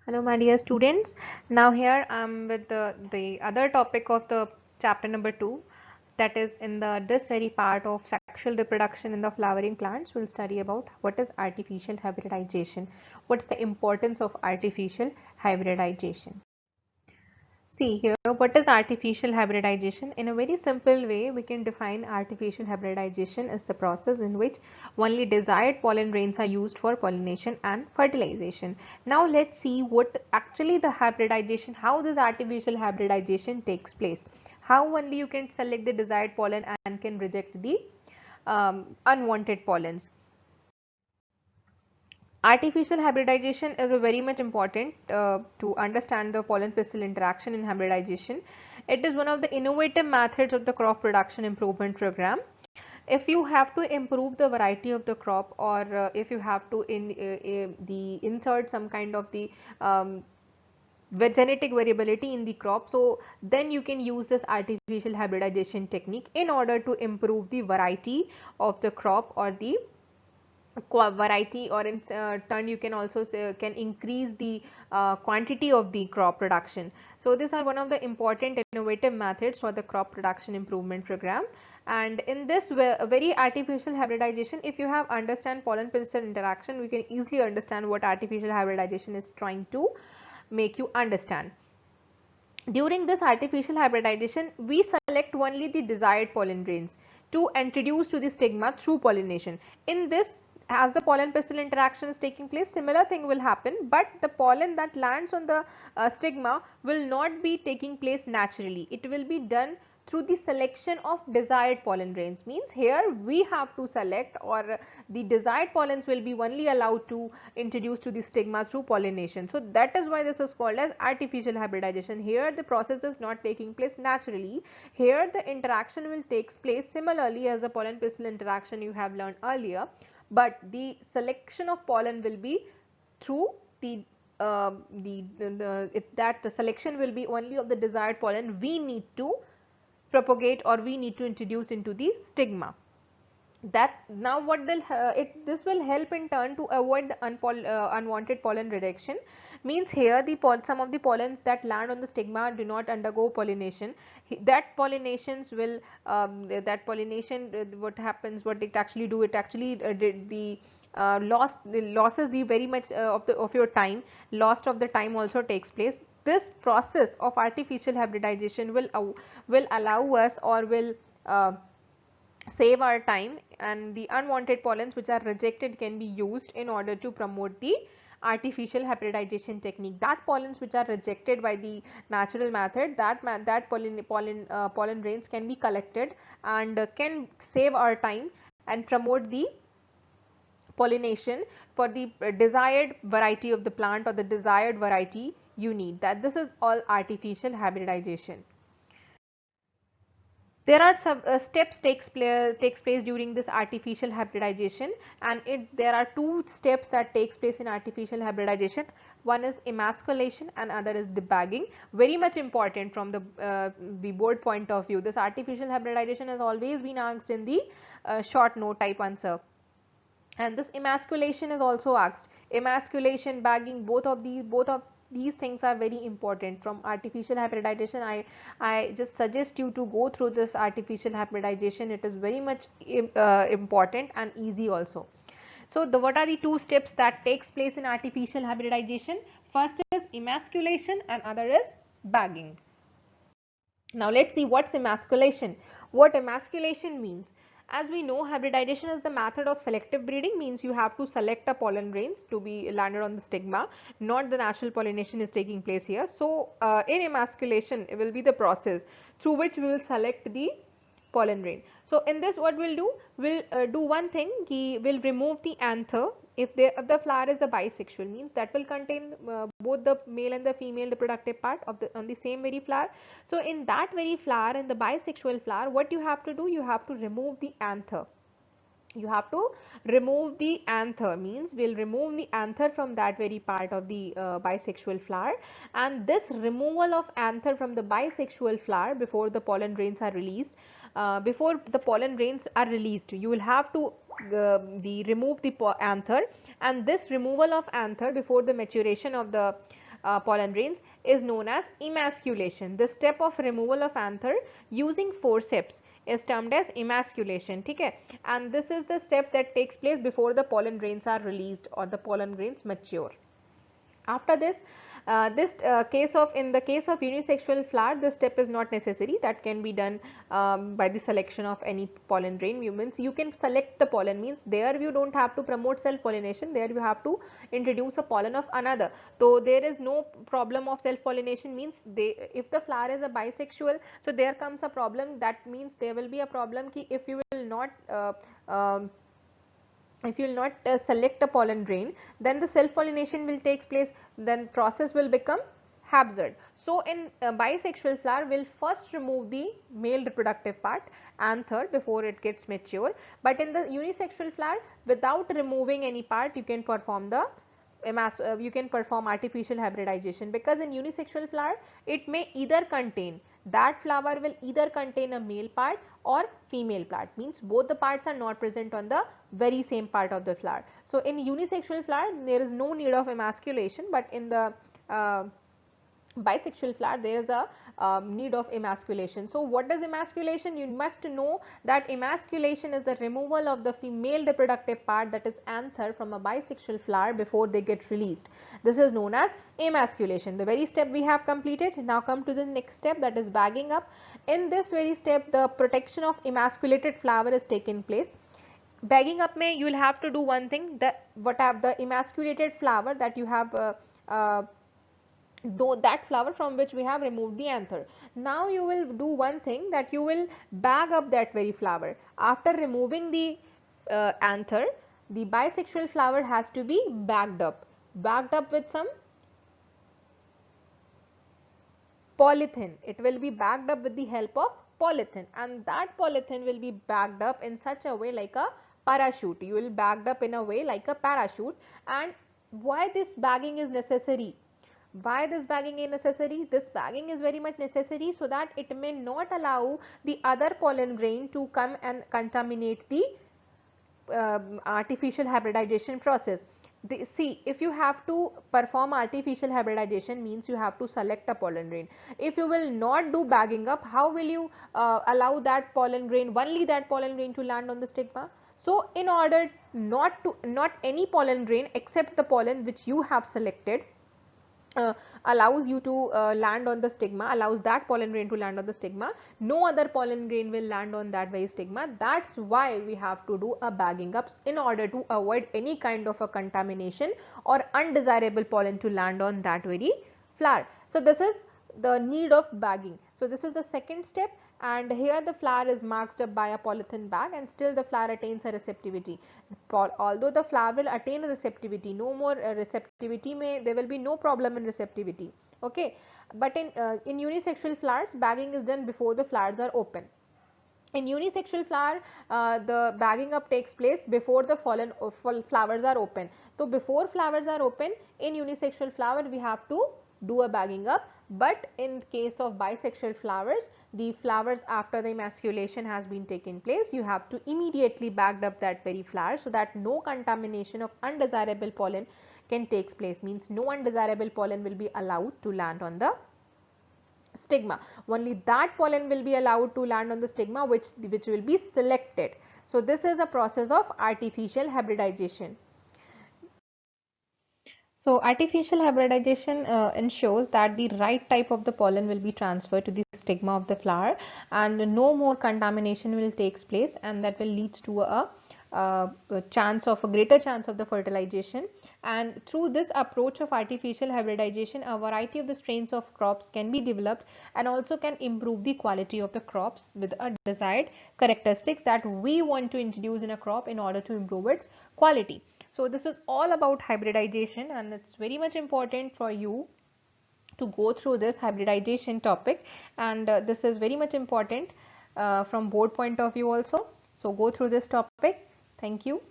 Hello, my dear students. Now here I'm with the other topic of the chapter number 2, that is in this very part of sexual reproduction in the flowering plants. We'll study about what is artificial hybridization. What's the importance of artificial hybridization? See here, what is artificial hybridization? In a very simple way, we can define artificial hybridization as the process in which only desired pollen grains are used for pollination and fertilization. Now let's see what actually the hybridization, how this artificial hybridization takes place. How only you can select the desired pollen and can reject the unwanted pollens. Artificial hybridization is a very much important to understand the pollen pistil interaction in hybridization. It is one of the innovative methods of the crop production improvement program. If you have to improve the variety of the crop, or if you have to insert some kind of the genetic variability in the crop, so then you can use this artificial hybridization technique in order to improve the variety of the crop or the variety, or in turn you can also say, can increase the quantity of the crop production. So these are one of the important innovative methods for the crop production improvement program. And in this very artificial hybridization, if you have understand pollen pistil interaction, we can easily understand what artificial hybridization is trying to make you understand. During this artificial hybridization, we select only the desired pollen grains to introduce to the stigma through pollination. In this, as the pollen pistil interaction is taking place, similar thing will happen, but the pollen that lands on the stigma will not be taking place naturally. It will be done through the selection of desired pollen grains. Means here we have to select, or the desired pollens will be only allowed to introduce to the stigma through pollination. So that is why this is called as artificial hybridization. Here the process is not taking place naturally. Here the interaction will take place similarly as the pollen pistil interaction you have learned earlier, but the selection of pollen will be through the that the selection will be only of the desired pollen we need to propagate, or we need to introduce into the stigma. That now what will this will help in turn to avoid the unwanted pollen rejection. Means here the some of the pollens that land on the stigma do not undergo pollination. That pollinations will that pollination what happens, what it actually do, it actually the losses the very much of your time, lost of the time also takes place. This process of artificial hybridization will allow us, or will save our time, and the unwanted pollens which are rejected can be used in order to promote the artificial hybridization technique. That pollens which are rejected by the natural method, that pollen grains can be collected and can save our time and promote the pollination for the desired variety of the plant, or the desired variety you need. That this is all artificial hybridization. There are some steps takes place during this artificial hybridization, and there are two steps that takes place in artificial hybridization. One is emasculation and other is debagging. Very much important from the board point of view. This artificial hybridization has always been asked in the short no type answer, and this emasculation is also asked. Emasculation, bagging, both of these things are very important from artificial hybridization. I just suggest you to go through this artificial hybridization. It is very much important and easy also. So what are the two steps that takes place in artificial hybridization? First is emasculation and other is bagging. Now let's see what's emasculation. What emasculation means. As we know, hybridization is the method of selective breeding. Means you have to select a pollen grains to be landed on the stigma, not the natural pollination is taking place here. So in emasculation, it will be the process through which we will select the pollen grain. So in this, what we'll do, we'll do one thing, we will remove the anther. If the flower is a bisexual, means that will contain both the male and the female reproductive part of the on the same very flower. So in that very flower, in the bisexual flower, what you have to do, you have to remove the anther. You have to remove the anther, means we'll remove the anther from that very part of the bisexual flower. And this removal of anther from the bisexual flower before the pollen grains are released, you will have to remove the anther, and this removal of anther before the maturation of the pollen grains is known as emasculation. The step of removal of anther using forceps is termed as emasculation. Okay? And this is the step that takes place before the pollen grains are released or the pollen grains mature. After this, in the case of unisexual flower, this step is not necessary. That can be done by the selection of any pollen grain. You can select the pollen, means there you don't have to promote self pollination, there you have to introduce a pollen of another. So there is no problem of self pollination, means if the flower is a bisexual, so there comes a problem. That means there will be a problem ki if you will not select a pollen grain, then the self pollination will take place, then process will become hazard. So in bisexual flower, we'll first remove the male reproductive part, anther, before it gets mature. But in the unisexual flower, without removing any part, you can perform artificial hybridization, because in unisexual flower it may either contain, that flower will either contain a male part or female part, means both the parts are not present on the very same part of the flower. So in unisexual flower there is no need of emasculation, but in the bisexual flower there is a need of emasculation. So what does emasculation? You must know that emasculation is the removal of the female reproductive part, that is anther, from a bisexual flower before they get released. This is known as emasculation. The very step we have completed. Now come to the next step, that is bagging up. In this very step, the protection of emasculated flower is taken place. Bagging up may you will have to do one thing, that the emasculated flower that you have though that flower from which we have removed the anther. Now you will do one thing, that you will bag up that very flower. After removing the anther, the bisexual flower has to be bagged up with some polythene. It will be bagged up with the help of polythene, and that polythene will be bagged up in such a way like a parachute. You will bagged up in a way like a parachute. And why this bagging is necessary? Why this bagging is necessary? This bagging is very much necessary so that it may not allow the other pollen grain to come and contaminate the artificial hybridization process. See, if you have to perform artificial hybridization, means you have to select a pollen grain. If you will not do bagging up, how will you allow that pollen grain, only that pollen grain, to land on the stigma? So in order not any pollen grain except the pollen which you have selected allows you to land on the stigma, allows that pollen grain to land on the stigma. No other pollen grain will land on that very stigma. That's why we have to do a bagging up, in order to avoid any kind of a contamination or undesirable pollen to land on that very flower. So this is the need of bagging. So this is the second step, and here the flower is marked up by a polythene bag, and still the flower attains a receptivity. Although the flower will attain a receptivity, no more receptivity, there will be no problem in receptivity. Okay, but in unisexual flowers, bagging is done before the flowers are open. In unisexual flower, the bagging up takes place before the flowers are open. So before flowers are open in unisexual flower, we have to do a bagging up. But in case of bisexual flowers, the flowers after the emasculation has been taken place, you have to immediately bag up that very flower so that no contamination of undesirable pollen can take place. Means no undesirable pollen will be allowed to land on the stigma. Only that pollen will be allowed to land on the stigma which will be selected. So this is a process of artificial hybridization. So artificial hybridization ensures that the right type of the pollen will be transferred to the stigma of the flower, and no more contamination will take place, and that will lead to a greater chance of the fertilization. And through this approach of artificial hybridization, a variety of the strains of crops can be developed and also can improve the quality of the crops with a desired characteristics that we want to introduce in a crop in order to improve its quality. So this is all about hybridization, and it's very much important for you to go through this hybridization topic, and this is very much important from board point of view also. So go through this topic. Thank you.